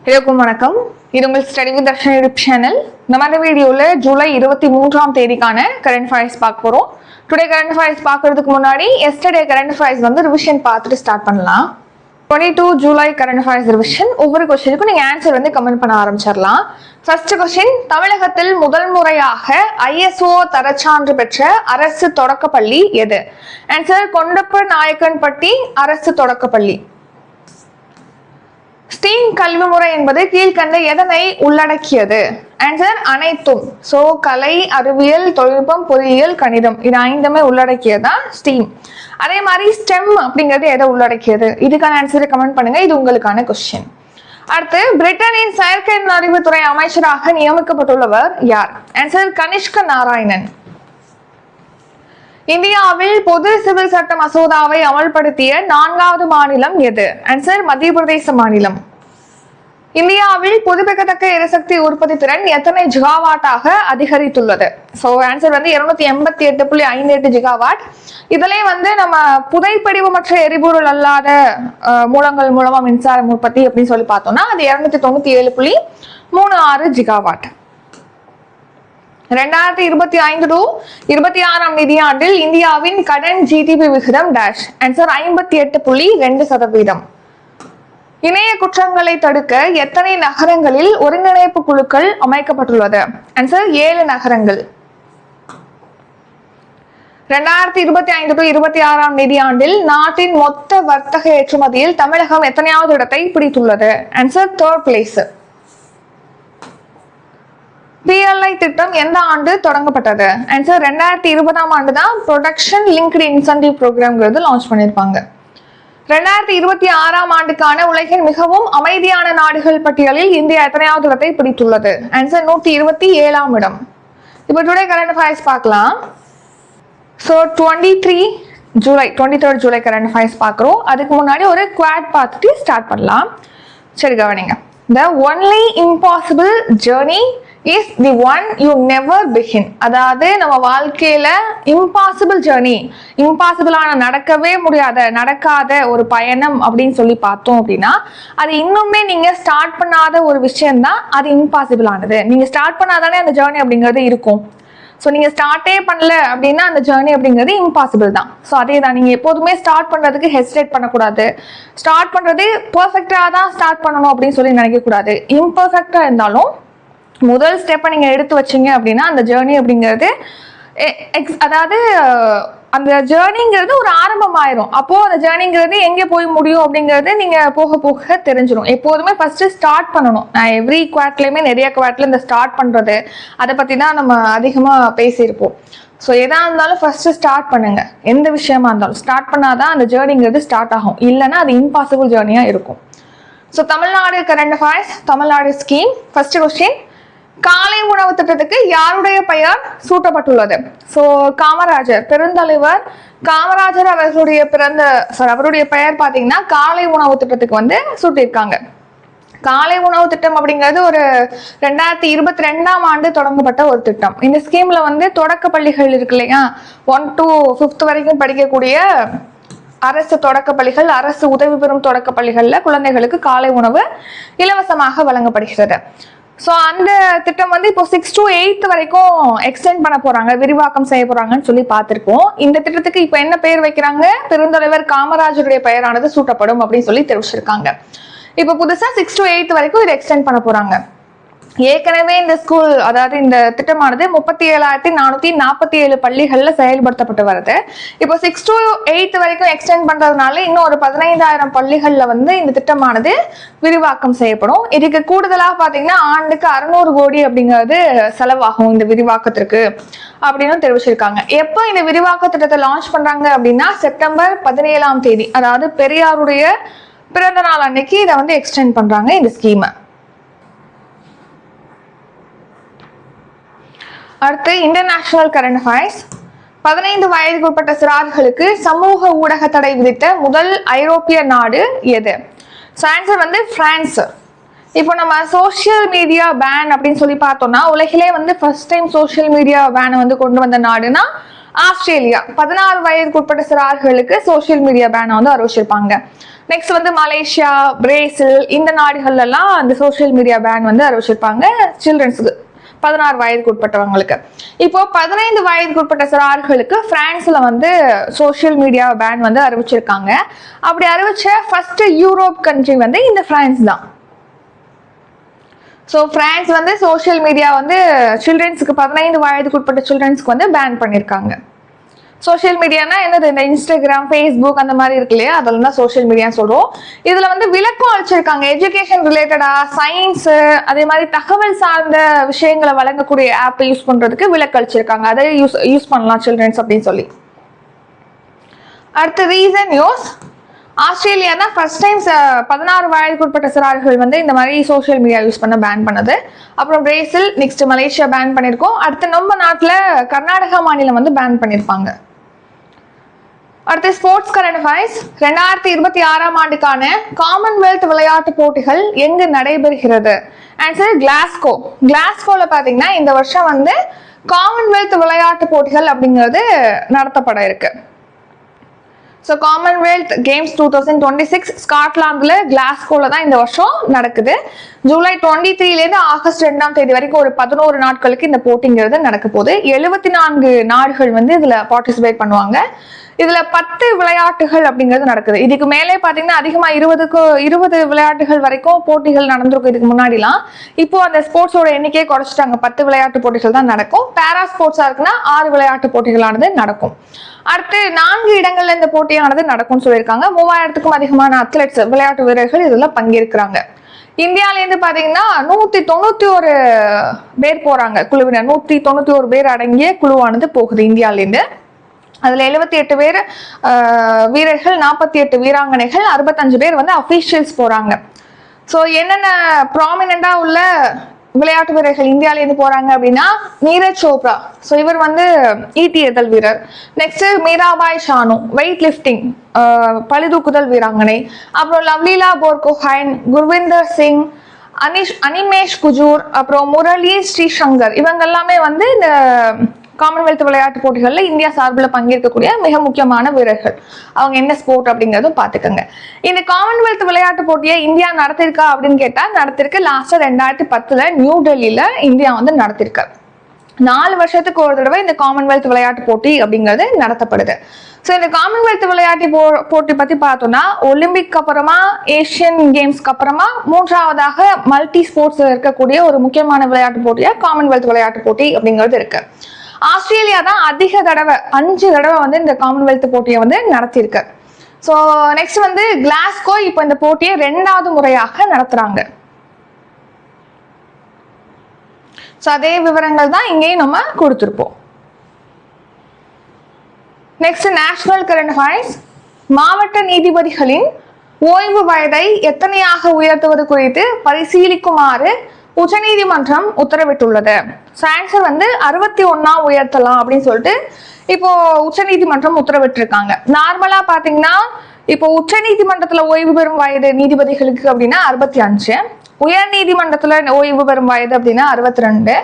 எல்லாருக்கும் வணக்கம். இது உங்கள் study with Darshan YouTube channel. இந்த வீடியோவில் ஜூலை 23ஆம் தேதிக்கான கரண்ட் அஃபேர்ஸ் பார்க்க போகிறோம். டுடே கரண்ட் அஃபேர்ஸ் பார்க்கறதுக்கு முன்னாடி எஸ்டர்டே கரண்ட் அஃபேர்ஸ் ரிவிஷன் பார்த்துட்டு ஸ்டார்ட் பண்ணலாம். 22 ஜூலை கரண்ட் அஃபேர்ஸ் ரிவிஷன். ஒவ்வொரு கொஸ்டினுக்கும் நீங்கள் ஆன்சர் கமெண்ட் பண்ண ஆரம்பிச்சிடலாம். ஃபர்ஸ்ட் கொஸ்டின், தமிழகத்தில் முதல் முறையாக ISO தரச்சான்று பெற்ற அரசு தொடக்கப்பள்ளி எது? ஆன்சர் கொண்டப்ப நாயக்கன்பட்டி அரசு தொடக்கப்பள்ளி. ஸ்டீம் கல்வி முறை என்பது கீழ்கண்ட எதனை உள்ளடக்கியது? ஆன்சர் அனைத்தும். சோ கலை, அறிவியல், தொழில்நுட்பம், பொறியியல், கணிதம் இது ஐந்துமே உள்ளடக்கியதுதான் ஸ்டீம். அதே மாதிரி ஸ்டெம் அப்படிங்கிறது எதை உள்ளடக்கியது? இதுக்கான ஆன்சரை கமெண்ட் பண்ணுங்க. இது உங்களுக்கான கொஸ்டின். அடுத்து, பிரிட்டனின் செயற்கை அறிவுத்துறை அமைச்சராக நியமிக்கப்பட்டுள்ளவர் யார்? ஆன்சர் கனிஷ்க நாராயணன். இந்தியாவில் பொது சிவில் சட்ட மசோதாவை அமல்படுத்திய 4வது மாநிலம் எது? ஆன்சர் மத்திய பிரதேச மாநிலம். இந்தியாவில் புதுப்பிக்கத்தக்க எரிசக்தி உற்பத்தி திறன் எத்தனை ஜிகாவாட்டாக அதிகரித்துள்ளது? So answer 288.58 gigawatt. இதுல நம்ம புதைப்படிவமற்ற எரிபொருள் அல்லாத மூலங்கள் மூலமா மின்சாரம் உற்பத்தி அப்படின்னு சொல்லி பார்த்தோம்னா அது 297.36 ஜிகாவாட். 2025 to 26ஆம் நிதியாண்டில் இந்தியாவின் கடன் ஜிடிபி விகிதம் டேஷ். ஆன்சர் 58.2%. இணைய குற்றங்களை தடுக்க எத்தனை நகரங்களில் ஒருங்கிணைப்பு குழுக்கள் அமைக்கப்பட்டுள்ளது? ஆன்சர் 7 நகரங்கள். 2025 to 26ஆம் நிதியாண்டில் நாட்டின் மொத்த வர்த்தக ஏற்றுமதியில் தமிழகம் எத்தனையாவது இடத்தை பிடித்துள்ளது? Answer 3rd place. PLI திட்டம் எந்த ஆண்டு தொடங்கப்பட்டது? ஆன்சர் 2020ஆம் ஆண்டு தான் ப்ரொடக்ஷன் லிங்க்டு இன்சென்டிவ் ப்ரோக்ராம்ங்கிறது லான்ச் பண்ணியிருப்பாங்க. 2026ஆம் ஆண்டுக்கான உலகின் மிகவும் அமைதியான நாடுகள் பட்டியலில் இந்தியா எத்தனையாவது இடத்தை பிடித்துள்ளது? ஆன்சர் 127ஆம் இடம். இப்போ டுடே கரண்ட் அஃபேர்ஸ் பார்க்கலாம். So 23rd July current affairs பார்க்குறோம். அதுக்கு முன்னாடி ஒரு குவாட் பார்த்துட்டு ஸ்டார்ட் பண்ணலாம். சரி கவனிங்க. The only impossible journey is the one you never begin. அதாவது நம்ம வாழ்க்கையில இம்பாசிபிள் ஜேர்னி, இம்பாசிபிளான நடக்காத ஒரு பயணம் அப்படின்னு சொல்லி பார்த்தோம் அப்படின்னா அது இன்னுமே நீங்க ஸ்டார்ட் பண்ணாத ஒரு விஷயம் தான் அது இம்பாசிபிள் ஆனது. நீங்க ஸ்டார்ட் பண்ணாதானே அந்த ஜேர்னி அப்படிங்கிறது இருக்கும். ஸோ நீங்க ஸ்டார்ட்டே பண்ணல அப்படின்னா அந்த ஜேர்னி அப்படிங்கிறது இம்பாசிபிள் தான். ஸோ அதே தான், நீங்க எப்போதுமே ஸ்டார்ட் பண்றதுக்கு ஹெசிடேட் பண்ணக்கூடாது. ஸ்டார்ட் பண்றது பெர்ஃபெக்டா தான் ஸ்டார்ட் பண்ணணும் அப்படின்னு சொல்லி நினைக்கக்கூடாது. இம்பர்ஃபெக்டா இருந்தாலும் முதல் ஸ்டெப்பை நீங்க எடுத்து வச்சீங்க அப்படின்னா அந்த ஜேர்னி அப்படிங்கிறது அதாவது அந்த ஜேர்னிங்கிறது ஒரு ஆரம்பம் ஆயிரும். அப்போ அந்த ஜேர்னிங்கிறது எங்கே போய் முடியும் அப்படிங்கிறது நீங்க போக போக தெரிஞ்சிடும். எப்போதுமே ஃபர்ஸ்ட் ஸ்டார்ட் பண்ணணும். நான் எவ்ரி குவாட்லயுமே நிறைய குவாட்ல இந்த ஸ்டார்ட் பண்றது அதை பத்தி தான் நம்ம அதிகமா பேசியிருப்போம். ஸோ எதா இருந்தாலும் ஃபர்ஸ்ட் ஸ்டார்ட் பண்ணுங்க. எந்த விஷயமா இருந்தாலும் ஸ்டார்ட் பண்ணாதான் அந்த ஜேர்னிங்கிறது ஸ்டார்ட் ஆகும். இல்லைன்னா அது இம்பாசிபிள் ஜேர்னியா இருக்கும். So Tamil Nadu current affairs, Tamil Nadu scheme. First question, காலை உணவு திட்டத்துக்கு யாருடைய பெயர் சூட்டப்பட்டுள்ளது? சோ காமராஜர், பெருந்தலைவர் காமராஜர் அவருடைய பெயர் பாத்தீங்கன்னா காலை உணவு திட்டத்துக்கு சூட்டியிருக்காங்க. காலை உணவு திட்டம் அப்படிங்கிறது ஒரு 2022ஆம் ஆண்டு தொடங்கப்பட்ட ஒரு திட்டம். இந்த ஸ்கீம்ல தொடக்க பள்ளிகள் இருக்கு இல்லையா, 1 to 5th வரைக்கும் படிக்கக்கூடிய அரசு தொடக்க பள்ளிகள், அரசு உதவி பெறும் தொடக்க பள்ளிகள்ல குழந்தைகளுக்கு காலை உணவு இலவசமாக வழங்கப்படுகிறது. ஸோ அந்த திட்டம் இப்போ 6 to 8th வரைக்கும் எக்ஸ்டெண்ட் பண்ண போறாங்க, விரிவாக்கம் செய்ய போறாங்கன்னு சொல்லி பார்த்திருக்கோம். இந்த திட்டத்துக்கு இப்போ என்ன பெயர் வைக்கிறாங்க? பெருந்தலைவர் காமராஜருடைய பெயரானது சூட்டப்படும் அப்படின்னு சொல்லி தெரிவிச்சிருக்காங்க. இப்போ புதுசா 6 to 8th வரைக்கும் இதை எக்ஸ்டெண்ட் பண்ண போறாங்க. ஏற்கனவே இந்த ஸ்கூல், அதாவது இந்த திட்டமானது 37,447 பள்ளிகள்ல செயல்படுத்தப்பட்டு வருது. இப்போ 6 to 8th வரைக்கும் எக்ஸ்டெண்ட் பண்றதுனால இன்னும் ஒரு 15,000 பள்ளிகள்ல இந்த திட்டமானது விரிவாக்கம் செய்யப்படும். இதுக்கு கூடுதலா பாத்தீங்கன்னா ஆண்டுக்கு 600 கோடி அப்படிங்கிறது செலவாகும் இந்த விரிவாக்கத்திற்கு அப்படின்னு தெரிவிச்சிருக்காங்க. எப்போ இந்த விரிவாக்க திட்டத்தை லான்ச் பண்றாங்க அப்படின்னா செப்டம்பர் 17ஆம் தேதி, அதாவது பெரியாருடைய பிறந்த நாள் அன்னைக்கு இதை எக்ஸ்டெண்ட் பண்றாங்க இந்த ஸ்கீமை. அடுத்து இன்டர்நேஷனல் கரண்ட் அஃபேர்ஸ். 15 வயதுக்கு உட்பட்ட சிறார்களுக்கு சமூக ஊடக தடை விதித்த முதல் ஐரோப்பிய நாடு எது? Answer France. இப்போ நம்ம சோசியல் மீடியா பேன் அப்படின்னு சொல்லி பார்த்தோம்னா உலகிலே ஃபர்ஸ்ட் டைம் சோசியல் மீடியா பேனை கொண்டு வந்த நாடுனா ஆஸ்திரேலியா 16 வயதுக்கு உட்பட்ட சிறார்களுக்கு சோசியல் மீடியா பேனை வந்து அறிவிச்சிருப்பாங்க. நெக்ஸ்ட் வந்து மலேசியா, பிரேசில் இந்த நாடுகள்ல எல்லாம் அந்த சோசியல் மீடியா பேன் வந்து அறிவிச்சிருப்பாங்க சில்ட்ரன்ஸுக்கு 16 வயதுக்கு உட்பட்டவங்களுக்கு. இப்போ 15 வயதுக்கு உட்பட்ட சிறார்களுக்கு பிரான்ஸ்ல வந்து சோசியல் மீடியா பேன் வந்து அறிவிச்சிருக்காங்க. அப்படி அறிவிச்ச ஃபர்ஸ்ட் யூரோப் கண்ட்ரி வந்து இந்த பிரான்ஸ் தான். ஸோ பிரான்ஸ் வந்து சோசியல் மீடியா வந்து சில்ட்ரன்ஸுக்கு 15 வயதுக்கு உட்பட்ட சில்ட்ரன்ஸ்க்கு வந்து பேன் பண்ணியிருக்காங்க. சோசியல் மீடியானா என்னது, இந்த இன்ஸ்டாகிராம், ஃபேஸ்புக் அந்த மாதிரி இருக்கு இல்லையா, அதெல்லாம் தான் சோசியல் மீடியான்னு சொல்றோம். இதுல வந்து விளக்கம் அளிச்சிருக்காங்க. எஜுகேஷன் ரிலேட்டடா, சயின்ஸ், அதே மாதிரி தகவல் சார்ந்த விஷயங்களை வழங்கக்கூடிய ஆப் யூஸ் பண்றதுக்கு விளக்கம் அளிச்சிருக்காங்க. அதை யூஸ் பண்ணலாம் சில்ட்ரன்ஸ் அப்படின்னு சொல்லி. அடுத்து ரீசன் நியூஸ். ஆஸ்திரேலியா தான் ஃபர்ஸ்ட் டைம் 16 வயதுக்கு உட்பட்ட சிறார்கள் வந்து இந்த மாதிரி சோசியல் மீடியா யூஸ் பண்ண பேன் பண்ணது. அப்புறம் பிரேசில், நெக்ஸ்ட் மலேசியா பேன் பண்ணியிருக்கோம். அடுத்து நம்ம நாட்டில் கர்நாடகா மாநிலம் வந்து பேன் பண்ணியிருப்பாங்க. அடுத்து ஸ்போர்ட்ஸ் கரண்ட் அஃபேர்ஸ். 2026ஆம் ஆண்டுக்கான காமன்வெல்த் விளையாட்டு போட்டிகள் எங்கு நடைபெறுகிறது? Answer Glasgow. கிளாஸ்கோல பாத்தீங்கன்னா இந்த வருஷம் வந்து காமன்வெல்த் விளையாட்டு போட்டிகள் அப்படிங்கிறது நடத்தப்பட இருக்கு. ஸோ காமன்வெல்த் கேம்ஸ் 2026 ஸ்காட்லாந்துல கிளாஸ்கோல தான் இந்த வருஷம் நடக்குது. ஜூலை 23 ஆகஸ்ட் 2 வரைக்கும் ஒரு 11 நாட்களுக்கு இந்த போட்டிங்கிறது நடக்க போகுது. 74 நாடுகள் வந்து இதுல பார்ட்டிசிபேட் பண்ணுவாங்க. இதுல 10 விளையாட்டுகள் அப்படிங்கிறது நடக்குது. இதுக்கு மேலே பாத்தீங்கன்னா அதிகமா 20 விளையாட்டுகள் வரைக்கும் போட்டிகள் நடந்திருக்கும் இதுக்கு முன்னாடிலாம். இப்போ அந்த ஸ்போர்ட்ஸோட எண்ணிக்கையை குறைச்சிட்டாங்க. 10 விளையாட்டு போட்டிகள் தான் நடக்கும். பேரா ஸ்போர்ட்ஸா இருக்குன்னா 6 விளையாட்டு போட்டிகளானது நடக்கும். அடுத்து 4 இடங்கள்ல இந்த போட்டியானது நடக்கும்னு சொல்லியிருக்காங்க. 3000க்கும் அதிகமான அத்லெட்ஸ், விளையாட்டு வீரர்கள் இதுல பங்கேற்கிறாங்க. இந்தியால இருந்து பாத்தீங்கன்னா 191 பேர் போறாங்க. குழுவினர் 191 பேர் அடங்கிய குழுவானது போகுது இந்தியால இருந்து. அதுல 78 பேர் வீரர்கள், 48 வீராங்கனைகள், 65 பேர் வந்து அபிஷியல்ஸ் போறாங்க. ஸோ என்னென்ன ப்ராமினெண்டா உள்ள விளையாட்டு வீரர்கள் இந்தியால இருந்து போறாங்க அப்படின்னா, நீரஜ் சோப்ரா, ஸோ இவர் வந்து ஈட்டி எறிதல் வீரர். Next Mirabai Chanu, weightlifting, பளுதூக்குதல் வீராங்கனை. அப்புறம் லவ்லீலா போர்கோஹைன், குர்விந்தர் சிங், அனிமேஷ் குஜூர், அப்புறம் முரளி ஸ்ரீசங்கர், இவங்க எல்லாமே வந்து இந்த காமன்வெல்த் விளையாட்டு போட்டிகள்ல இந்தியா சார்பில் பங்கேற்கக்கூடிய மிக முக்கியமான வீரர்கள். அவங்க என்ன ஸ்போர்ட் அப்படிங்கிறதும் பார்த்துக்கோங்க. இந்த காமன்வெல்த் விளையாட்டு போட்டியை இந்தியா நடத்திருக்கா அப்படின்னு கேட்டா நடத்திருக்கு. லாஸ்டா 2010 நியூ டெல்லியில இந்தியா வந்து நடத்திருக்கு. 4 வருஷத்துக்கு ஒரு தடவை இந்த காமன்வெல்த் விளையாட்டு போட்டி அப்படிங்கிறது நடத்தப்படுது. ஸோ இந்த காமன்வெல்த் விளையாட்டு போட்டி பத்தி பார்த்தோம்னா, ஒலிம்பிக் அப்புறமா ஏசியன் கேம்ஸ்க்கு அப்புறமா 3ஆவதாக மல்டி ஸ்போர்ட்ஸ் இருக்கக்கூடிய ஒரு முக்கியமான விளையாட்டு போட்டியா காமன்வெல்த் விளையாட்டு போட்டி அப்படிங்கிறது இருக்கு. ஆஸ்திரேலியா தான் அதிக தடவை 5 தடவை வந்து இந்த காமன்வெல்த் போட்டியை வந்து நடத்தியிருக்கு. ஸோ நெக்ஸ்ட் வந்து கிளாஸ்கோ இப்போ இந்த போட்டியை 2வது முறையாக நடத்துறாங்க. ஸோ அதே விவரங்கள் தான் இங்கேயும் நம்ம கொடுத்துருப்போம். Next national current affairs. மாவட்ட நீதிபதிகளின் ஓய்வு வயதை எத்தனையாக உயர்த்துவது குறித்து பரிசீலிக்குமாறு உச்சநீதிமன்றம் உத்தரவிட்டுள்ளது. ஆன்சர் வந்து 61 உயர்த்தலாம் அப்படின்னு சொல்லிட்டு இப்போ உச்சநீதிமன்றம் உத்தரவிட்டிருக்காங்க. நார்மலா பாத்தீங்கன்னா இப்போ உச்சநீதிமன்றத்துல ஓய்வு பெறும் வயது நீதிபதிகளுக்கு அப்படின்னா 65, உயர் நீதிமன்றத்துல ஓய்வு பெறும் வயது அப்படின்னா 62.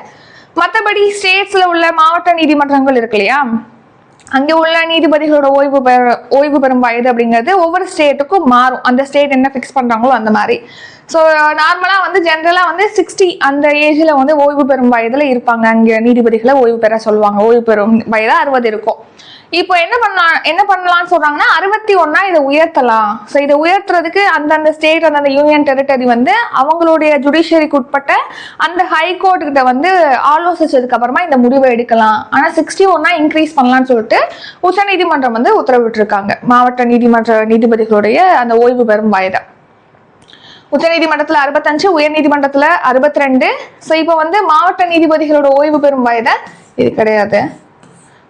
மற்றபடி ஸ்டேட்ஸ்ல உள்ள மாவட்ட நீதிமன்றங்கள் இருக்கு இல்லையா, அங்கே உள்ள நீதிபதிகளோட ஓய்வு பெறும் வயது அப்படிங்கிறது ஒவ்வொரு ஸ்டேட்டுக்கும் மாறும். அந்த ஸ்டேட் என்ன ஃபிக்ஸ் பண்றாங்களோ அந்த மாதிரி. ஸோ நார்மலா வந்து ஜென்ரலா வந்து 60 அந்த ஏஜ்ல வந்து ஓய்வு பெறும் வயதுல இருப்பாங்க. அங்கே நீதிபதிகளை ஓய்வு பெற சொல்லுவாங்க. ஓய்வு பெறும் வயது 60 இருக்கும். இப்போ என்ன பண்ணலாம்னு சொல்றாங்கன்னா 61 இதை உயர்த்தலாம். ஸோ இதை உயர்த்துறதுக்கு அந்தந்த ஸ்டேட், அந்தந்த யூனியன் டெரிட்டரி வந்து அவங்களுடைய ஜுடிஷியரிக்கு உட்பட்ட அந்த ஹைகோர்ட் கிட்ட வந்து ஆலோசிச்சதுக்கு அப்புறமா இந்த முடிவை எடுக்கலாம். ஆனா 61 இன்க்ரீஸ் பண்ணலாம்னு சொல்லிட்டு உச்சநீதிமன்றம் வந்து உத்தரவிட்டிருக்காங்க. மாவட்ட நீதிபதிகளுடைய அந்த ஓய்வு பெறும் வயதை உச்சநீதிமன்றத்துல 65, உயர் நீதிமன்றத்துல 62. ஸோ இப்போ வந்து மாவட்ட நீதிபதிகளோட ஓய்வு பெறும் வயதை இது கிடையாது,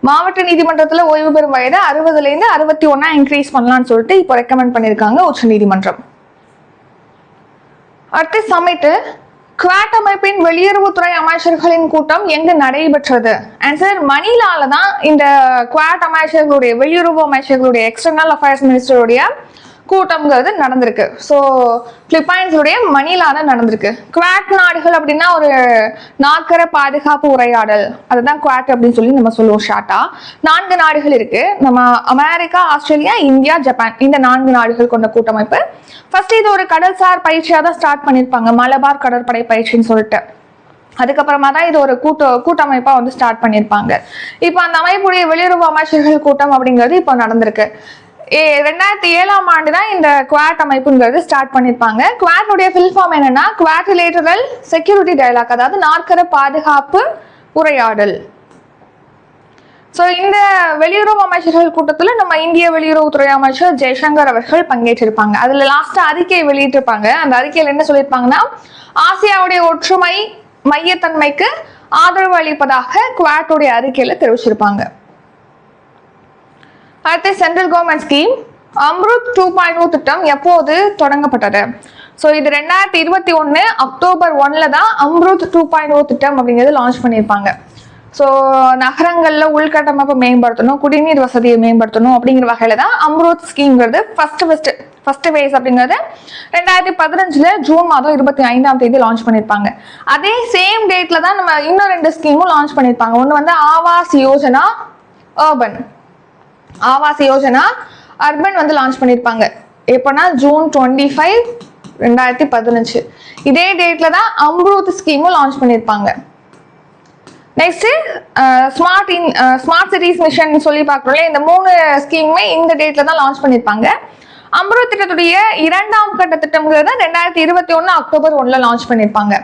மாவட்ட நீதிமன்றத்துல ஓய்வு பெறும் வயதை 60ல இருந்து 61 இன்க்ரீஸ் பண்ணலாம்னு சொல்லிட்டு இப்போ ரெக்கமெண்ட் பண்ணிருக்காங்க உச்சநீதிமன்றம். அடுத்து சமிட். குவாட் அமைப்பின் வெளியுறவுத்துறை அமைச்சர்களின் கூட்டம் எங்கு நடைபெற்றது? ஆன்சர் மணிலால தான் இந்த குவாட் அமைச்சர்களுடைய, வெளியுறவு அமைச்சர்களுடைய, எக்ஸ்டர்னல் அஃபேர்ஸ் மினிஸ்டருடைய கூட்டம்ங்கிறது நடந்திருக்கு. ஸோ பிலிப்பைன்ஸுடைய மணிலால நடந்திருக்கு. குவாட் நாடுகள் அப்படின்னா ஒரு நாற்கர பாதுகாப்பு உரையாடல், அதுதான் குவாட் அப்படின்னு சொல்லி நம்ம சொல்லுவோம் ஷார்ட்டா. 4 நாடுகள் இருக்கு. நம்ம அமெரிக்கா, ஆஸ்திரேலியா, இந்தியா, ஜப்பான், இந்த 4 நாடுகள் கொண்ட கூட்டமைப்பு. ஃபர்ஸ்ட் இது ஒரு கடல்சார் பயிற்சியாக தான் ஸ்டார்ட் பண்ணியிருப்பாங்க, மலபார் கடற்படை பயிற்சின்னு சொல்லிட்டு. அதுக்கப்புறமா தான் இது ஒரு கூட்டமைப்பா வந்து ஸ்டார்ட் பண்ணியிருப்பாங்க. இப்போ அந்த அமைப்புடைய வெளியுறவு அமைச்சர்கள் கூட்டம் அப்படிங்கிறது இப்போ நடந்திருக்கு. 2007ஆம் ஆண்டு தான் இந்த குவாட் அமைப்புங்கிறது ஸ்டார்ட் பண்ணியிருப்பாங்க. குவாட்டுடைய ஃபில் ஃபார்ம் என்னன்னா குவாட்ரிலேட்டரல் செக்யூரிட்டி டயலாக், அதாவது நாற்கர பாதுகாப்பு உரையாடல். ஸோ இந்த வெளியுறவு அமைச்சர்கள் கூட்டத்தில் நம்ம இந்திய வெளியுறவுத்துறை அமைச்சர் ஜெய்சங்கர் அவர்கள் பங்கேற்றிருப்பாங்க. அதில் லாஸ்ட்டாக அறிக்கையை வெளியிட்டிருப்பாங்க. அந்த அறிக்கையில் என்ன சொல்லியிருப்பாங்கன்னா, ஆசியாவுடைய ஒற்றுமை மையத்தன்மைக்கு ஆதரவு அளிப்பதாக குவாட்டுடைய அறிக்கையில தெரிவிச்சிருப்பாங்க. அடுத்து சென்ட்ரல் கவர்மெண்ட் ஸ்கீம் அம்ருத் 2.0 திட்டம் எப்போது தொடங்கப்பட்டது? ஸோ இது 2021 அக்டோபர் 1 தான் அம்ருத் 2.0 திட்டம் அப்படிங்கிறது லான்ச் பண்ணியிருப்பாங்க. ஸோ நகரங்கள்ல உள்கட்டமைப்பை மேம்படுத்தணும், குடிநீர் வசதியை மேம்படுத்தணும் அப்படிங்கிற வகையில தான் அம்ருத் ஸ்கீம்ங்கிறது ஃபர்ஸ்ட் ஃபேஸ் அப்படிங்கிறது 2015 ஜூன் மாதம் 25ஆம் தேதி லான்ச் பண்ணியிருப்பாங்க. அதே சேம் டேட்ல தான் நம்ம இன்னும் 2 ஸ்கீமும் லான்ச் பண்ணியிருப்பாங்க. ஒன்று வந்து ஆவாஸ் யோஜனா அர்பன், ஆவாஸ் யோஜனா அர்பன் வந்து லான்ச் பண்ணியிருப்பாங்க. எப்போனா ஜூன் 25, 2015. இதே டேட்ல தான் அம்ருத் ஸ்கீமும் லான்ச் பண்ணியிருப்பாங்க. நெக்ஸ்ட் ஸ்மார்ட் சிட்டிஸ் மிஷன் சொல்லி பார்க்குறோம்ல, இந்த 3 ஸ்கீமுமே இந்த டேட்ல தான் லான்ச் பண்ணியிருப்பாங்க. அம்ருத் திட்டத்துடைய 2ஆம் கட்ட திட்டம்ங்கிறத 2021 அக்டோபர் 1 லான்ச் பண்ணியிருப்பாங்க.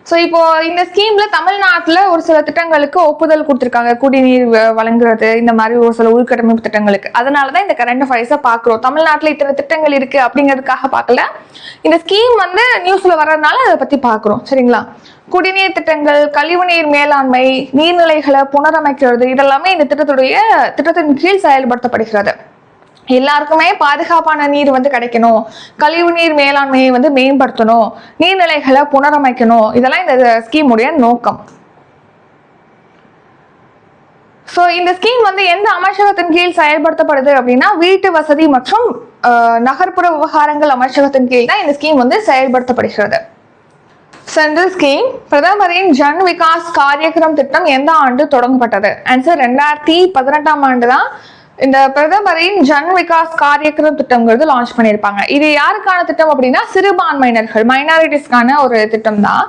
ஸோ இப்போ இந்த ஸ்கீம்ல தமிழ்நாட்டில் ஒரு சில திட்டங்களுக்கு ஒப்புதல் கொடுத்துருக்காங்க, குடிநீர் வழங்குறது, இந்த மாதிரி ஒரு சில உள்கட்டமைப்பு திட்டங்களுக்கு. அதனாலதான் இந்த கரண்ட் அஃபேர்ஸை பார்க்குறோம். தமிழ்நாட்டில் இத்தனை திட்டங்கள் இருக்கு அப்படிங்கிறதுக்காக பார்க்கல, இந்த ஸ்கீம் வந்து நியூஸ்ல வர்றதுனால அதை பத்தி பார்க்குறோம். சரிங்களா? குடிநீர் திட்டங்கள், கழிவுநீர் மேலாண்மை, நீர்நிலைகளை புனரமைக்கிறது, இதெல்லாமே இந்த திட்டத்தின் கீழ் செயல்படுத்தப்படுகிறது. எல்லாருக்குமே பாதுகாப்பான நீர் வந்து கிடைக்கணும், கழிவு நீர் மேலாண்மையை வந்து மேம்படுத்தணும், நீர்நிலைகளை புனரமைக்கணும், இதெல்லாம் இந்த ஸ்கீமுடைய நோக்கம். ஸோ இந்த ஸ்கீம் வந்து எந்த அமைச்சகத்தின் கீழ் செயல்படுத்தப்படுது அப்படின்னா, வீட்டு வசதி மற்றும் நகர்ப்புற விவகாரங்கள் அமைச்சகத்தின் கீழ் தான் இந்த ஸ்கீம் வந்து செயல்படுத்தப்படுகிறது. சென்ட்ரல் ஸ்கீம் பிரதமரின் ஜன் விகாஸ் காரியக்கிரம் திட்டம் எந்த ஆண்டு தொடங்கப்பட்டது? ஆன்சர் 2018ஆம் ஆண்டு தான் இந்த பிரதமரின் ஜன் விகாஸ் காரியக்கிரம் திட்டம்ங்கிறது லான்ச் பண்ணியிருப்பாங்க. இது யாருக்கான திட்டம் அப்படின்னா, சிறுபான்மையினர்கள், மைனாரிட்டிஸ்க்கான ஒரு திட்டம் தான்.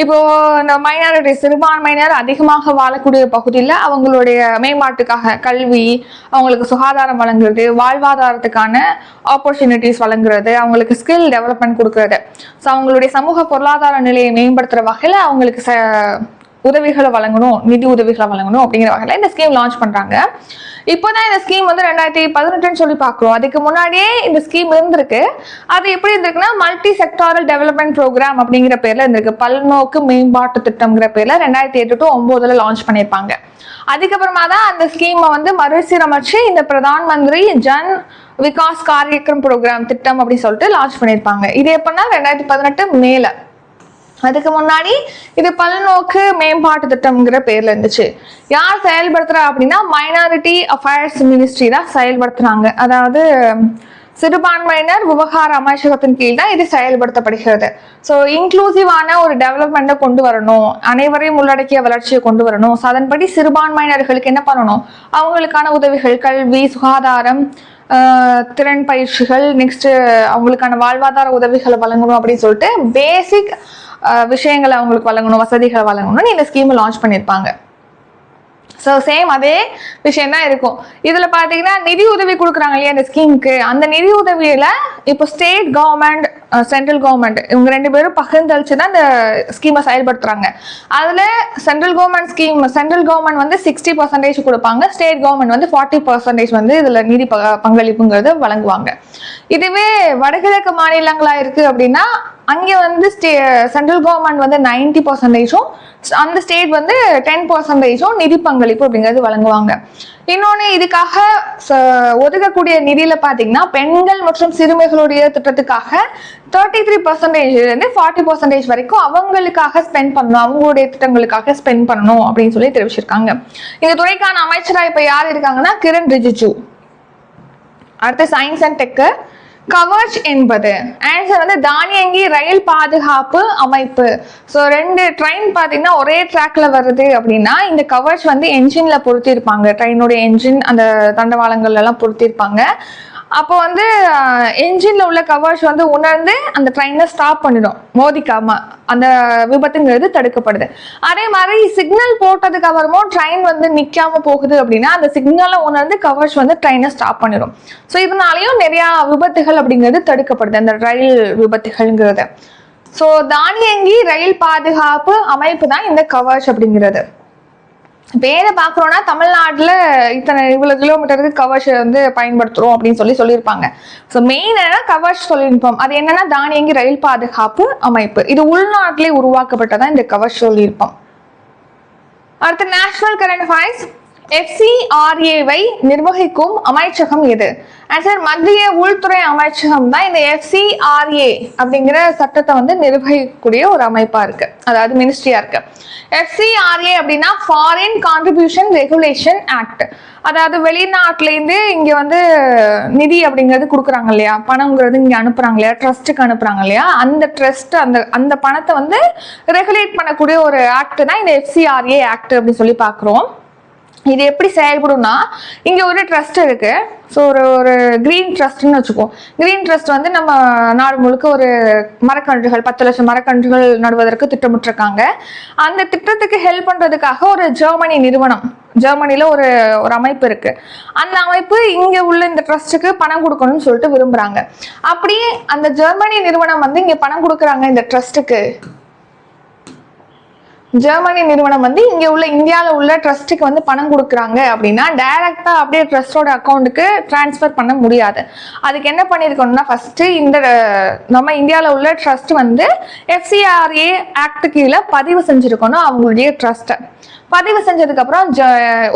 இப்போ இந்த மைனாரிட்டிஸ், சிறுபான்மையினர் அதிகமாக வாழக்கூடிய பகுதியில் அவங்களுடைய மேம்பாட்டுக்காக கல்வி, அவங்களுக்கு சுகாதாரம் வழங்குறது, வாழ்வாதாரத்துக்கான ஆப்பர்ச்சுனிட்டிஸ் வழங்குறது, அவங்களுக்கு ஸ்கில் டெவலப்மெண்ட் கொடுக்கறது, ஸோ அவங்களுடைய சமூக பொருளாதார நிலையை மேம்படுத்துற வகையில் அவங்களுக்கு உதவிகளை வழங்கணும், நிதி உதவிகளை வழங்கணும் அப்படிங்கிற வகையில் இந்த ஸ்கீம் லான்ச் பண்றாங்க. இப்போதான் இந்த ஸ்கீம் வந்து 2018 சொல்லி பார்க்குறோம். அதுக்கு முன்னாடியே இந்த ஸ்கீம் இருந்திருக்கு. அது எப்படி இருந்திருக்குன்னா, மல்டி செக்டாரல் டெவலப்மெண்ட் ப்ரோக்ராம் அப்படிங்கிற பேர்ல இருந்திருக்கு. பல்நோக்கு மேம்பாட்டு திட்டம்ங்கிற பேர்ல 2008 to 2009 லான்ச் பண்ணியிருப்பாங்க. அதுக்கப்புறமா தான் அந்த ஸ்கீமை வந்து மறுசீரமைச்சு இந்த பிரதான் மந்திரி ஜன் விகாஸ் காரியக்கிரம் ப்ரோக்ராம் திட்டம் அப்படின்னு சொல்லிட்டு லான்ச் பண்ணியிருப்பாங்க. இது எப்படின்னா 2018 மேல. அதுக்கு முன்னாடி இது பல்நோக்கு மேம்பாட்டு திட்டம்ங்கிற பேர்ல இருந்துச்சு. யார் செயல்படுத்துறா அப்படின்னா, மைனாரிட்டி அஃபேர்ஸ் மினிஸ்ட்ரி தான் செயல்படுத்துறாங்க. அதாவது சிறுபான்மையினர் விவகார அமைச்சகத்தின் கீழ் தான் இது செயல்படுத்தப்படுகிறது. ஸோ இன்க்ளூசிவான ஒரு டெவலப்மெண்ட்டை கொண்டு வரணும், அனைவரையும் உள்ளடக்கிய வளர்ச்சியை கொண்டு வரணும். ஸோ அதன்படி சிறுபான்மையினர்களுக்கு என்ன பண்ணணும், அவங்களுக்கான உதவிகள், கல்வி, சுகாதாரம், திறன் பயிற்சிகள், நெக்ஸ்ட் அவங்களுக்கான வாழ்வாதார உதவிகளை வழங்கணும் அப்படின்னு சொல்லிட்டு பேசிக் விஷயங்களை அவங்களுக்கு வழங்கணும், வசதிகளை வழங்கணும்னு இந்த ஸ்கீம் லான்ச் பண்ணியிருப்பாங்க. ஸோ சேம் அதே விஷயம் தான் இருக்கும். இதில் பார்த்தீங்கன்னா நிதி உதவி கொடுக்குறாங்க இல்லையா இந்த ஸ்கீமுக்கு, அந்த நிதி உதவியில் இப்போ ஸ்டேட் கவர்மெண்ட், சென்ட்ரல் கவர்மெண்ட் இவங்க 2 பேரும் பகிர்ந்தளிச்சு தான் இந்த ஸ்கீமை செயல்படுத்துறாங்க. அதில் சென்ட்ரல் கவர்மெண்ட் வந்து 60% கொடுப்பாங்க, ஸ்டேட் கவர்மெண்ட் வந்து 40% வந்து இதில் நிதி பங்களிப்புங்கிறது வழங்குவாங்க. இதுவே வடகிழக்கு மாநிலங்களா இருக்கு அப்படின்னா, அங்கே வந்து சென்ட்ரல் கவர்மெண்ட் வந்து 90%, அந்த ஸ்டேட் வந்து 10% நிதி பங்களிப்பு அப்படிங்கிறது வழங்குவாங்க. இன்னொன்று, இதுக்காக ஒதுக்கக்கூடிய நிதியில பார்த்தீங்கன்னா, பெண்கள் மற்றும் சிறுமிகளுடைய திட்டத்துக்காக 33% 40% வரைக்கும் அவங்களுக்காக ஸ்பெண்ட் பண்ணணும், அவங்களுடைய திட்டங்களுக்காக ஸ்பெண்ட் பண்ணணும் அப்படின்னு சொல்லி தெரிவிச்சிருக்காங்க. இந்த துறைக்கான அமைச்சராக இப்ப யார் இருக்காங்கன்னா, கிரண் ரிஜிஜு. அடுத்து சயின்ஸ் அண்ட் டெக்கு கவச் என்பது ஆன்சர் வந்து தானியங்கி ரயில் பாதுகாப்பு அமைப்பு. ஸோ 2 ட்ரெயின் பார்த்தீங்கன்னா ஒரே ட்ராக்ல வருது அப்படின்னா இந்த கவச் வந்து என்ஜின்ல பொருத்திருப்பாங்க. ட்ரெயினுடைய என்ஜின் அந்த தண்டவாளங்கள்ல எல்லாம் பொருத்திருப்பாங்க. அப்போ வந்து என்ஜின்ல உள்ள கவர்ஸ் வந்து உணர்ந்து அந்த ட்ரெயினை ஸ்டாப் பண்ணிடும், மோதிக்காம அந்த விபத்துங்கிறது தடுக்கப்படுது. அதே மாதிரி சிக்னல் போட்டதுக்கு அப்புறமும் ட்ரெயின் வந்து நிக்காம போகுது அப்படின்னா அந்த சிக்னலை உணர்ந்து கவர்ஸ் வந்து ட்ரெயினை ஸ்டாப் பண்ணிடும். ஸோ இதனாலையும் நிறைய விபத்துகள் அப்படிங்கிறது தடுக்கப்படுது, அந்த ரயில் விபத்துகள்ங்கிறது. ஸோ தானியங்கி ரயில் பாதுகாப்பு அமைப்பு தான் இந்த கவர்ஸ் அப்படிங்கிறது. பேரை பார்க்குறோன்னா தமிழ்நாட்டில் இவ்வளோ கிலோமீட்டருக்கு கவர்ஸ் வந்து பயன்படுத்துகிறோம் அப்படின்னு சொல்லியிருப்பாங்க. ஸோ மெயின் என்னன்னா கவர்ஸ் தொழில்நுட்பம். அது என்னன்னா தானியங்கி ரயில் பாதுகாப்பு அமைப்பு. இது உள்நாட்டிலே உருவாக்கப்பட்டதான் இந்த கவர்ஸ் தொழில்நுட்பம். அடுத்து நேஷனல் கரண்ட் அஃபேர்ஸ். FCRA-வை நிர்வகிக்கும் அமைச்சகம் எது? ஆன்சர் மத்திய உள்துறை அமைச்சகம் தான் இந்த FCRA அப்படிங்கிற சட்டத்தை வந்து நிர்வகிக்கக்கூடிய ஒரு அமைப்பா இருக்கு, அதாவது மினிஸ்ட்ரியா இருக்கு. FCRA அப்படின்னா ஃபாரின் கான்ட்ரிபியூஷன் ரெகுலேஷன் ஆக்ட். அதாவது வெளிநாட்டிலேருந்து இங்க வந்து நிதி அப்படிங்கிறது கொடுக்குறாங்க இல்லையா, பணங்கிறது இங்க அனுப்புறாங்க இல்லையா, ட்ரஸ்ட்டுக்கு அனுப்புறாங்க இல்லையா, அந்த ட்ரஸ்ட் அந்த பணத்தை வந்து ரெகுலேட் பண்ணக்கூடிய ஒரு ஆக்ட் தான் இந்த FCRA ஆக்ட் அப்படின்னு சொல்லி பார்க்குறோம். இது எப்படி செயல்படும்னா, இங்க ஒரு ட்ரஸ்ட் இருக்கு. ஸோ ஒரு கிரீன் ட்ரஸ்ட்னு வச்சுக்கோம். கிரீன் ட்ரஸ்ட் வந்து நம்ம நாடு முழுக்க ஒரு மரக்கன்றுகள் 10 லட்சம் மரக்கன்றுகள் நடுவதற்கு திட்டமிட்டிருக்காங்க. அந்த திட்டத்துக்கு ஹெல்ப் பண்றதுக்காக ஒரு ஜெர்மனி நிறுவனம், ஜெர்மனில ஒரு அமைப்பு இருக்கு. அந்த அமைப்பு இங்க உள்ள இந்த ட்ரஸ்ட்டுக்கு பணம் கொடுக்கணும்னு சொல்லிட்டு விரும்புறாங்க. அப்படியே அந்த ஜெர்மனி நிறுவனம் வந்து இங்க பணம் கொடுக்குறாங்க இந்த ட்ரஸ்ட்டுக்கு. ஜெர்மனி நிறுவனம் வந்து இங்க உள்ள இந்தியாவில் உள்ள ட்ரஸ்ட்டுக்கு வந்து பணம் கொடுக்குறாங்க அப்படின்னா டைரக்டா அப்படியே ட்ரஸ்டோட அக்கௌண்ட்டுக்கு டிரான்ஸ்ஃபர் பண்ண முடியாது. அதுக்கு என்ன பண்ணிருக்கணும்னா, ஃபர்ஸ்ட் இந்த நம்ம இந்தியாவில் உள்ள ட்ரஸ்ட் வந்து FCRA ஆக்ட் கீழே பதிவு செஞ்சிருக்கணும். அவங்களுடைய ட்ரஸ்ட்டை பதிவு செஞ்சதுக்கு அப்புறம்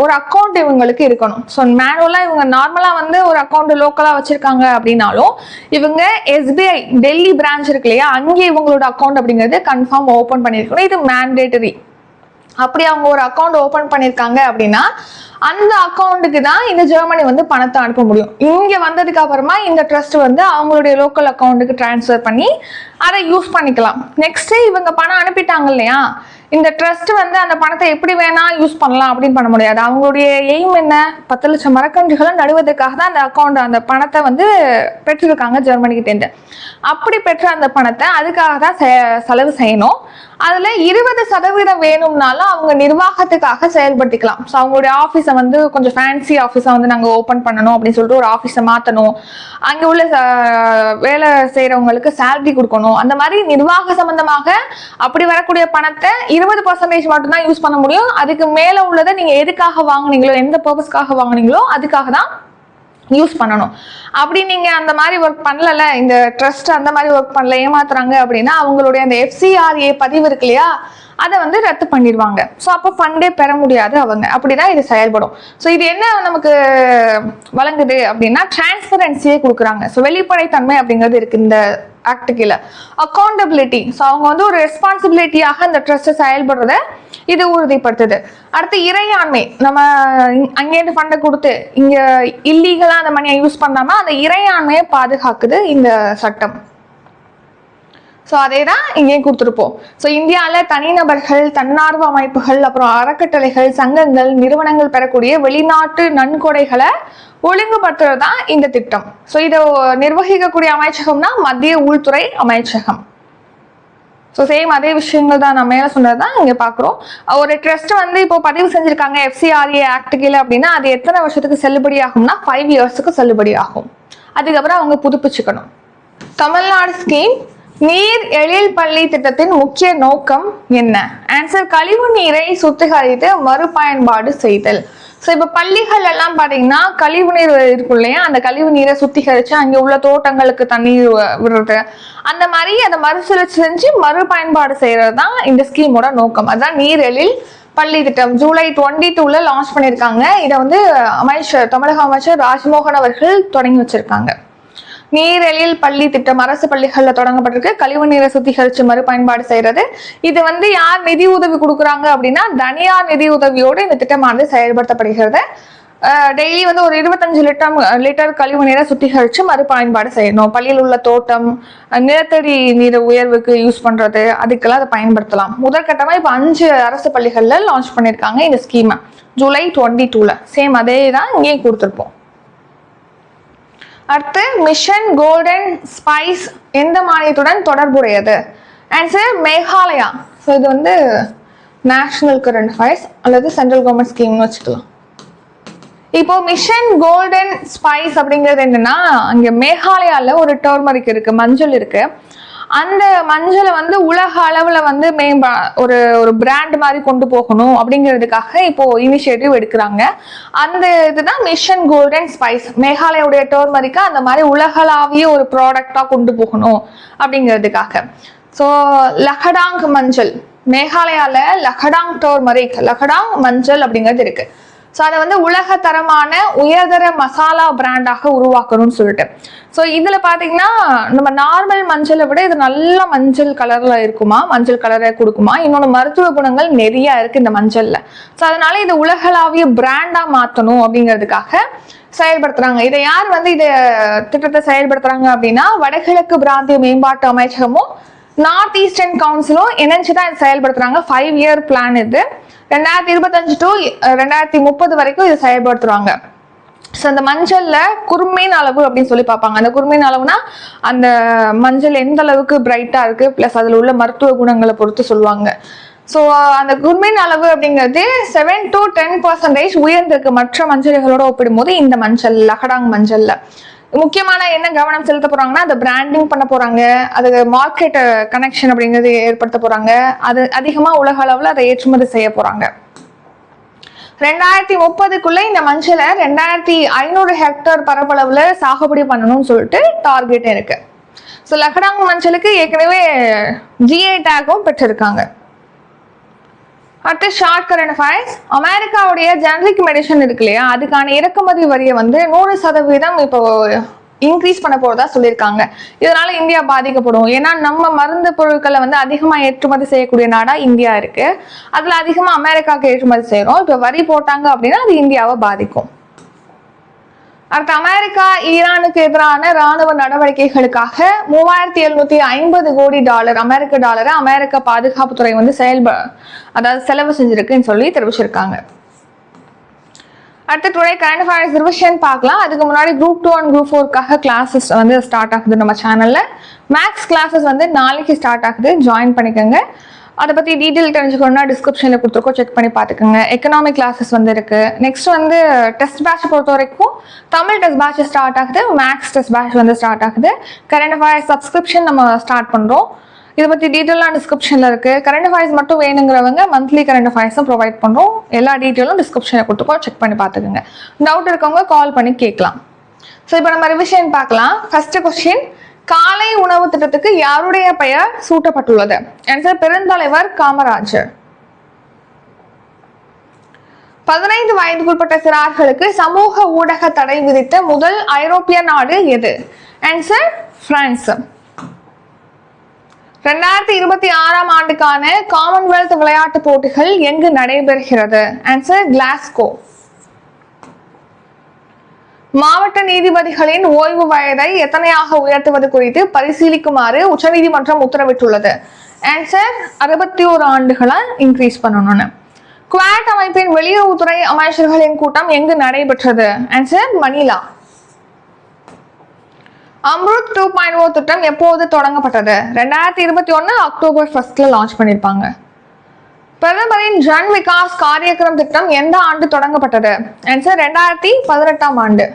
ஒரு அக்கௌண்ட் இவங்களுக்கு இருக்கணும். ஸோ மேனுவலா இவங்க நார்மலா வந்து ஒரு அக்கௌண்ட் லோக்கலா வச்சிருக்காங்க அப்படின்னாலும் இவங்க SBI டெல்லி பிரான்ச் இருக்கு இல்லையா, அங்கே இவங்களோட அக்கௌண்ட் அப்படிங்கிறது கன்ஃபார்ம் ஓபன் பண்ணிருக்கணும். இது மேண்டேட்டரி. அப்படி அவங்க ஒரு அக்கௌண்ட் ஓபன் பண்ணிருக்காங்க அப்படின்னா அந்த அக்கௌண்ட்டுக்கு தான் இந்த ஜெர்மனி வந்து பணத்தை அனுப்ப முடியும். இங்க வந்ததுக்கு அப்புறமா இந்த ட்ரஸ்ட் வந்து அவங்களுடைய லோக்கல் அக்கௌண்ட்டுக்கு டிரான்ஸ்ஃபர் பண்ணி அதை யூஸ் பண்ணிக்கலாம். நெக்ஸ்ட் இவங்க பணம் அனுப்பிட்டாங்க இல்லையா, இந்த ட்ரஸ்ட் வந்து அந்த பணத்தை எப்படி வேணா யூஸ் பண்ணலாம் அப்படின்னு பண்ண முடியாது. அவங்களுடைய எய்ம் என்ன, 10 லட்சம் மரக்கன்றுகளை நடுவதற்காக தான் அந்த அக்கௌண்ட் அந்த பணத்தை வந்து பெற்றிருக்காங்க ஜெர்மனிக்கிட்டேருந்து. அப்படி பெற்ற அந்த பணத்தை அதுக்காக தான் செலவு செய்யணும். அதுல 20% வேணும்னாலும் அவங்க நிர்வாகத்துக்காக செயல்படுத்திக்கலாம். ஸோ அவங்களுடைய ஆஃபீஸை வந்து கொஞ்சம் ஃபேன்சி ஆஃபீஸை வந்து நாங்கள் ஓப்பன் பண்ணணும் அப்படின்னு சொல்லிட்டு ஒரு ஆஃபீஸை மாற்றணும், அங்கே உள்ள வேலை செய்கிறவங்களுக்கு சேலரி கொடுக்கணும், அந்த மாதிரி நிர்வாக சம்பந்தமாக அப்படி வரக்கூடிய பணத்தை 20% மட்டும்தான் யூஸ் பண்ண முடியும். அதுக்கு மேலே உள்ளதை நீங்கள் எதுக்காக வாங்குனீங்களோ, எந்த பர்பஸ்க்காக வாங்குனீங்களோ அதுக்காக தான் யூஸ் பண்ணணும். அப்படி நீங்க அந்த மாதிரி ஒர்க் பண்ணல, இந்த ட்ரஸ்ட் அந்த மாதிரி ஒர்க் பண்ணல, ஏமாத்துறாங்க அப்படின்னா அவங்களுடைய அந்த FCRA பதிவு இருக்கு இல்லையா, அதை வந்து ரத்து பண்ணிடுவாங்க. ஸோ அப்போ ஃபண்டே பெற முடியாது அவங்க. அப்படிதான் இது செயல்படும். ஸோ இது என்ன நமக்கு வழங்குது அப்படின்னா டிரான்ஸ்பரன்சியே கொடுக்குறாங்க. ஸோ வெளிப்படைத்தன்மை அப்படிங்கிறது இருக்கு இந்த ஆக்ட் கீழே. அக்கௌண்டபிலிட்டி, ஸோ அவங்க வந்து ஒரு ரெஸ்பான்சிபிலிட்டியாக இந்த ட்ரஸ்ட் செயல்படுறத இது உறுதிப்படுத்துது. அடுத்து இறையாண்மை, நம்ம அங்கேருந்து ஃபண்டை கொடுத்து இங்க இல்லீகலா அந்த மணியை யூஸ் பண்ணாம அந்த இறையாண்மையை பாதுகாக்குது இந்த சட்டம். ஸோ அதே தான் இங்கேயும் கொடுத்துருப்போம். ஸோ இந்தியாவில் தனிநபர்கள், தன்னார்வ அமைப்புகள், அப்புறம் அறக்கட்டளைகள், சங்கங்கள், நிறுவனங்கள் பெறக்கூடிய வெளிநாட்டு நன்கொடைகளை ஒழுங்குபடுத்துறது தான் இந்த திட்டம். ஸோ இதை நிர்வகிக்கக்கூடிய அமைச்சகம்னா மத்திய உள்துறை அமைச்சகம். ஸோ சேம் அதே விஷயங்கள் தான் நான் மேலே சொன்னது தான் இங்கே பார்க்குறோம். ஒரு ட்ரஸ்ட் வந்து இப்போ பதிவு செஞ்சுருக்காங்க FCRA ஆக்ட் கீழே அப்படின்னா அது எத்தனை வருஷத்துக்கு செல்லுபடி ஆகும்னா 5 இயர்ஸுக்கு செல்லுபடி ஆகும். அதுக்கப்புறம் அவங்க புதுப்பிச்சுக்கணும். தமிழ்நாடு ஸ்கீம் நீர் எழில் பள்ளி திட்டத்தின் முக்கிய நோக்கம் என்ன? ஆன்சர் கழிவு நீரை சுத்திகரித்து மறுபயன்பாடு செய்தல். ஸோ இப்போ பள்ளிகள் எல்லாம் பார்த்தீங்கன்னா கழிவு நீர் இருக்கும் இல்லையா, அந்த கழிவு நீரை சுத்திகரித்து அங்கே உள்ள தோட்டங்களுக்கு தண்ணீர் விடுறது, அந்த மாதிரி அதை மறுசுழற்சி செஞ்சு மறுபயன்பாடு செய்யறது தான் இந்த ஸ்கீமோட நோக்கம். அதுதான் நீர் எழில் பள்ளி திட்டம். ஜூலை 22 லான்ச் பண்ணியிருக்காங்க. இதை வந்து தமிழக அமைச்சர் ராஜ்மோகன் அவர்கள் தொடங்கி வச்சிருக்காங்க. நீரெழில் பள்ளி திட்டம் அரசு பள்ளிகள்ல தொடங்கப்பட்டிருக்கு. கழிவு நீரை சுத்திகரித்து மறுபயன்பாடு செய்யறது. இது வந்து யார் நிதி உதவி கொடுக்குறாங்க அப்படின்னா தனியார் நிதி உதவியோடு இந்த திட்டமானது செயல்படுத்தப்படுகிறது. டெய்லி வந்து ஒரு 25 லிட்டர் கழிவு நீரை சுத்திகரித்து மறுபயன்பாடு செய்யணும். பள்ளியில் உள்ள தோட்டம், நிலத்தடி நீர் உயர்வுக்கு யூஸ் பண்றது, அதுக்கெல்லாம் அதை பயன்படுத்தலாம். முதற்கட்டமாக இப்போ 5 அரசு பள்ளிகளில் லான்ச் பண்ணியிருக்காங்க இந்த ஸ்கீமை, ஜூலை 22ல். சேம் அதே தான் இங்கேயும் கொடுத்துருப்போம். அடுத்து மிஷன் கோல்டன் ஸ்பைஸ் எந்த மாநிலத்துடன் தொடர்புடையது? ஆன்சர் மேகாலயா. ஸோ இது வந்து நேஷனல் கரண்ட் அஃபேர்ஸ் அல்லது சென்ட்ரல் கவர்மெண்ட் ஸ்கீம்னு வச்சுக்கலாம். இப்போ மிஷன் கோல்டன் ஸ்பைஸ் அப்படிங்கிறது என்னன்னா, அங்க மேகாலயால ஒரு டர்மரிக் இருக்கு, மஞ்சள் இருக்கு. அந்த மஞ்சளை வந்து உலக அளவுல வந்து ஒரு ஒரு பிராண்ட் மாதிரி கொண்டு போகணும் அப்படிங்கிறதுக்காக இப்போ இனிஷியேட்டிவ் எடுக்கிறாங்க. அந்த இதுதான் மிஷன் கோல்டன் ஸ்பைஸ். மேகாலயோடைய டர்மரிக்கை அந்த மாதிரி உலகளாவிய ஒரு ப்ராடக்டா கொண்டு போகணும் அப்படிங்கிறதுக்காக. ஸோ லகடாங் மஞ்சள், மேகாலயால லகடாங் டர்மரிக், லகடாங் மஞ்சள் அப்படிங்கிறது இருக்கு. ஸோ அதை வந்து உலக தரமான உயர்தர மசாலா பிராண்டாக உருவாக்கணும்னு சொல்லிட்டு. ஸோ இதில் பார்த்தீங்கன்னா நம்ம நார்மல் மஞ்சளை விட இது நல்ல மஞ்சள் கலரில் இருக்குமா, மஞ்சள் கலரை கொடுக்குமா. இன்னொன்று மருத்துவ குணங்கள் நிறைய இருக்குது இந்த மஞ்சளில். ஸோ அதனால இது உலகளாவிய பிராண்டாக மாற்றணும் அப்படிங்கிறதுக்காக செயல்படுத்துறாங்க. இதை யார் வந்து இதை திட்டத்தை செயல்படுத்துறாங்க அப்படின்னா, வடகிழக்கு பிராந்திய மேம்பாட்டு அமைச்சகமும் நார்த் ஈஸ்டர்ன் கவுன்சிலும் இணைஞ்சுதான் இதை செயல்படுத்துறாங்க. 5 இயர் பிளான் இது. 2025 to 2030 வரைக்கும் இது செயல்படுத்துவாங்க. ஸோ அந்த மஞ்சள்ல குர்மீன் அளவு அப்படின்னு சொல்லி பார்ப்பாங்க. அந்த குர்மீன் அளவுனா அந்த மஞ்சள் எந்த அளவுக்கு பிரைட்டா இருக்கு, பிளஸ் அதில் உள்ள மருத்துவ குணங்களை பொறுத்து சொல்லுவாங்க. ஸோ அந்த குர்மீன் அளவு அப்படிங்கிறது 7 to 10% உயர்ந்திருக்கு மற்ற மஞ்சள்களோட ஒப்பிடும்போது இந்த மஞ்சள், லகடாங் மஞ்சள்ல. முக்கியமான என்ன கவனம் செலுத்த போறாங்கன்னா, அதை பிராண்டிங் பண்ண போறாங்க, அது மார்க்கெட் கனெக்ஷன் அப்படிங்கிறது ஏற்படுத்த போறாங்க, அது அதிகமா உலக அளவுல அதை ஏற்றுமதி செய்ய போறாங்க. 2030க்குள்ள இந்த மஞ்சளை 2500 ஹெக்டேர் பரப்பளவுல சாகுபடி பண்ணணும்னு சொல்லிட்டு டார்கெட் இருக்கு. ஸோ லகடாங் மஞ்சளுக்கு ஏற்கனவே GI டேக்கும் பெற்றிருக்காங்க. அடுத்து ஷார்ட் கரண்ட் அஃபேர்ஸ். அமெரிக்காவுடைய ஜெனரிக் மெடிசன் இருக்கு இல்லையா, அதுக்கான இறக்குமதி வரியை வந்து 100% இப்போ இன்க்ரீஸ் பண்ண போறதா சொல்லியிருக்காங்க. இதனால இந்தியா பாதிக்கப்படும். ஏன்னா நம்ம மருந்து பொருட்களை வந்து அதிகமா ஏற்றுமதி செய்யக்கூடிய நாடா இந்தியா இருக்கு. அதுல அதிகமா அமெரிக்காவுக்கு ஏற்றுமதி செய்யறோம். இப்போ வரி போட்டாங்க அப்படின்னா அது இந்தியாவை பாதிக்கும். அடுத்து அமெரிக்கா ஈரானுக்கு எதிரான ராணுவ நடவடிக்கைகளுக்காக $3750 கோடி அமெரிக்க டாலரை அமெரிக்க பாதுகாப்புத்துறை வந்து செலவு செஞ்சிருக்குன்னு சொல்லி தெரிவிச்சிருக்காங்க. அடுத்து டுடே கரண்ட் அஃபேர்ஸ் ரிவிஷன் பார்க்கலாம். அதுக்கு முன்னாடி Group 2 and Group 4க்காக கிளாஸஸ் வந்து ஸ்டார்ட் ஆகுது நம்ம சேனல்ல. மேக்ஸ் கிளாஸஸ் வந்து நாளைக்கு ஸ்டார்ட் ஆகுது, ஜாயின் பண்ணிக்கோங்க. அதை பற்றி டீட்டெயில் தெரிஞ்சுக்கணும்னா டிஸ்கிரிப்ஷனில் கொடுத்துருக்கோம், செக் பண்ணி பார்த்துக்கோங்க. எக்கனாமிக் கிளாஸஸ் வந்து இருக்கு. நெக்ஸ்ட் வந்து டெஸ்ட் பேட்ச் பொறுத்த வரைக்கும் தமிழ் டெஸ்ட் பேட்ச் ஸ்டார்ட் ஆகுது, மேக்ஸ் டெஸ்ட் பேட்ச் வந்து ஸ்டார்ட் ஆகுது. கரண்ட் அஃபேர்ஸ் சப்ஸ்கிரிப்ஷன் நம்ம ஸ்டார்ட் பண்ணுறோம். இதை பற்றி டீட்டெயிலாக டிஸ்கிரிப்ஷனில் இருக்குது. கரண்ட் அஃபேர்ஸ் மட்டும் வேணுங்கிறவங்க மந்த்லி கரண்ட் அஃபேர்ஸும் ப்ரொவைட் பண்ணுறோம். எல்லா டீட்டெயிலும் டிஸ்கிரிப்ஷனில் கொடுத்துருக்கோம், செக் பண்ணி பார்த்துக்கோங்க. டவுட் இருக்கவங்க கால் பண்ணி கேட்கலாம். ஸோ இப்போ நம்ம ரிவிஷன் பார்க்கலாம். ஃபர்ஸ்ட் கொஸ்டின், காலை உணவு திட்டத்துக்கு யாருடைய பெயர் சூட்டப்பட்டுள்ளது? ஆன்சர் பெருந்தலைவர் காமராஜர். 15 வயதுக்குட்பட்ட சிறார்களுக்கு சமூக ஊடக தடை விதித்த முதல் ஐரோப்பிய நாடு எது? Answer France. 2026ஆம் ஆண்டுக்கான காமன்வெல்த் விளையாட்டுப் போட்டிகள் எங்கு நடைபெறுகிறது? Answer Glasgow. மாவட்ட நீதிபதிகளின் ஓய்வு வயதை எத்தனையாக உயர்த்துவது குறித்து பரிசீலிக்குமாறு உச்சநீதிமன்றம் உத்தரவிட்டுள்ளது? ஆன்சர் 61 ஆண்டுகளா இன்க்ரீஸ் பண்ணணும்னு. குவாட் அமைப்பின் வெளியுறவுத்துறை அமைச்சர்களின் கூட்டம் எங்கு நடைபெற்றது? ஆன்சர் மணிலா. அம்ருத் 2.0 திட்டம் எப்போது தொடங்கப்பட்டது? 2021 அக்டோபர் 1 லான்ச் பண்ணிருப்பாங்க. பிரதமரின் ஜன் விகாஸ் காரியக்கிரம் திட்டம் எந்த ஆண்டு தொடங்கப்பட்டது? ஆன்சர் 2018ஆம் ஆண்டு.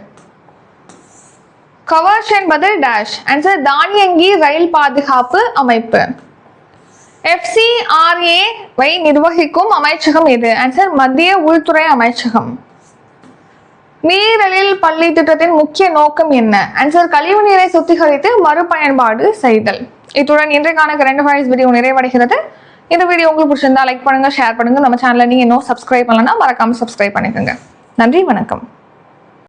கவர்ச் என்பது டேஷ்? ஆன்சர் தானியங்கி ரயில் பாதுகாப்பு அமைப்பு. FCRA நிர்வகிக்கும் அமைச்சகம் எது? ஆன்சர் மத்திய உள்துறை அமைச்சகம். நீரழில் பள்ளி திட்டத்தின் முக்கிய நோக்கம் என்ன? ஆன்சர் கழிவு நீரை சுத்திகரித்து மறுபயன்பாடு செய்தல். இத்துடன் இன்றைக்கான கரண்ட் அஃபேர்ஸ் வீடியோ நிறைவடைகிறது. இந்த வீடியோ உங்களுக்கு பிடிச்சிருந்தா லைக் பண்ணுங்க, ஷேர் பண்ணுங்க. நம்ம சேனலை நீங்க இன்னும் சப்ஸ்கிரைப் பண்ணலன்னா மறக்காம சப்ஸ்கிரைப் பண்ணிக்கோங்க. நன்றி, வணக்கம்.